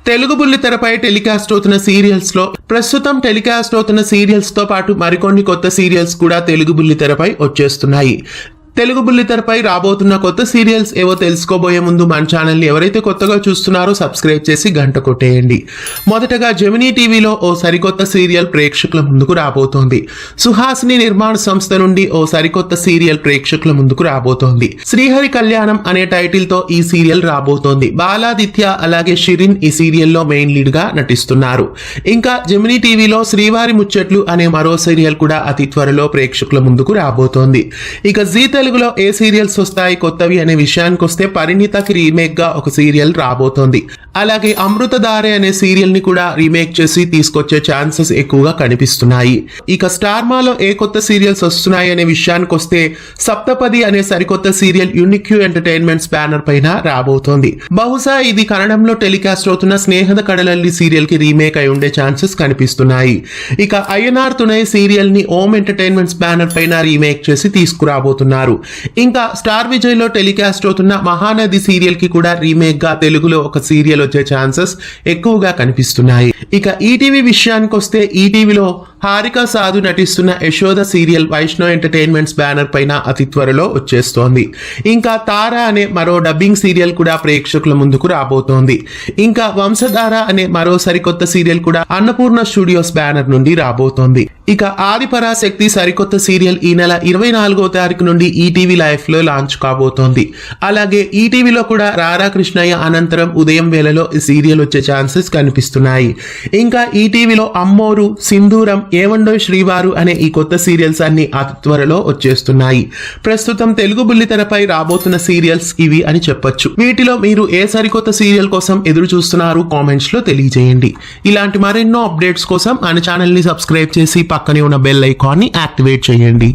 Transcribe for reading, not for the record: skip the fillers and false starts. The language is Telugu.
తెలుగు బుల్లితెరపై టెలికాస్ట్ అవుతున్న సీరియల్స్ లో ప్రస్తుతం టెలికాస్ట్ అవుతున్న సీరియల్స్ తో పాటు మరికొన్ని కొత్త సీరియల్స్ కూడా తెలుగు బుల్లితెరపై వచ్చేస్తున్నాయి. తెలుగు బుల్లితెరపై రాబోతున్న కొత్త సీరియల్స్ ఏవో తెలుసుకోబోయే ముందు మన ఛానల్ ని ఎవరైతే కొత్తగా చూస్తున్నారో సబ్స్క్రైబ్ చేసి గంట కొట్టేయండి. మొదటగా జెమినీ టీవీలో ఓ సరికొత్త సీరియల్ ప్రేక్షకుల ముందుకు రాబోతోంది. సుహాసిని నిర్మాణ సంస్థ నుండి ఓ సరికొత్త సీరియల్ ప్రేక్షకుల ముందుకు రాబోతోంది. శ్రీహరి కళ్యాణం అనే టైటిల్ తో ఈ సీరియల్ రాబోతోంది. బాలాదిత్య అలాగే షిరిన్ ఈ సీరియల్లో మెయిన్ లీడ్ గా నటిస్తున్నారు. ఇంకా జెమినీ టీవీలో శ్రీవారి ముచ్చట్లు అనే మరో సీరియల్ కూడా అతి త్వరలో ప్రేక్షకుల ముందుకు రాబోతోంది. ఇక జీ తెలుగులో ఏ సీరియల్స్ వస్తాయి కొత్తవి అనే విషయానికి వస్తే పరిణితకి రీమేక్ గా ఒక సీరియల్ రాబోతోంది. అలాగే అమృతధారే అనే సీరియల్ ని కూడా రీమేక్ చేసి తీసుకొచ్చే ఛాన్సెస్ ఎక్కువగా కనిపిస్తున్నాయి. ఇక స్టార్ మాలో ఏ కొత్త సీరియల్స్ వస్తున్నాయి అనే విషయానికి వస్తే సప్తపది అనే సరికొత్త సీరియల్ యూనిక్యూ ఎంటర్టైన్మెంట్స్ బ్యానర్ పైన రాబోతోంది. బహుశా ఇది కన్నడంలో టెలికాస్ట్ అవుతున్న స్నేహద కడలల్లి సీరియల్ కి రీమేక్ అయి ఉండే ఛాన్సెస్ కనిపిస్తున్నాయి. ఇక అయ్యనార్ తునై సీరియల్ ని ఓం ఎంటర్టైన్మెంట్స్ బ్యానర్ పైన రీమేక్ చేసి తీసుకురాబోతున్నారు. ఇంకా స్టార్ విజయ్ లో టెలికాస్ట్ అవుతున్న మహానది సీరియల్ కి కూడా రీమేక్ గా తెలుగులో ఒక సీరియల్ వచ్చే ఛాన్సెస్ ఎక్కువగా కనిపిస్తున్నాయి. ఇక ఈటీవీ విషయానికి వస్తే ఈటీవీలో హారిక సాధు నటిస్తున్న Yashoda serial Vaishnav entertainments banner పైన అతి త్వరలో వచ్చేస్తోంది. ఇంకా తార అనే మరో డబ్బింగ్ సీరియల్ కూడా ప్రేక్షకుల ముందుకు రాబోతోంది. ఇంకా వంశధార అనే మరో సరికొత్త సీరియల్ కూడా అన్నపూర్ణ స్టూడియోస్ బ్యానర్ నుండి రాబోతోంది. ఇక ఆదిపరాశక్తి సరికొత్త సీరియల్ ఈ నెల 24వ తారీఖు నుండి ఈటీవీ లైఫ్ లో లాంచ్ కాబోతోంది. అలాగే ఈటీవీలో కూడా రారా కృష్ణయ్య అనంతరం ఉదయం వేళలో ఈ సీరియల్ వచ్చే ఛాన్సెస్ కనిపిస్తున్నాయి. ఇంకా ఈటీవీలో అమ్మోరు, సింధూరం, ఏవండోయ్ శ్రీవారు అనే ఈ కొత్త సీరియల్స్ అన్ని అతి త్వరలో వచ్చేస్తున్నాయి. ప్రస్తుతం తెలుగు బుల్లితెరపై రాబోతున్న సీరియల్స్ ఇవి అని చెప్పొచ్చు. వీటిలో మీరు ఏ సరికొత్త సీరియల్ కోసం ఎదురు చూస్తున్నారు కామెంట్స్ లో తెలియజేయండి. ఇలాంటి మరెన్నో అప్డేట్స్ కోసం మన ఛానల్ ని సబ్స్క్రైబ్ చేసి పక్కనే ఉన్న బెల్ ఐకాన్ ని యాక్టివేట్ చేయండి.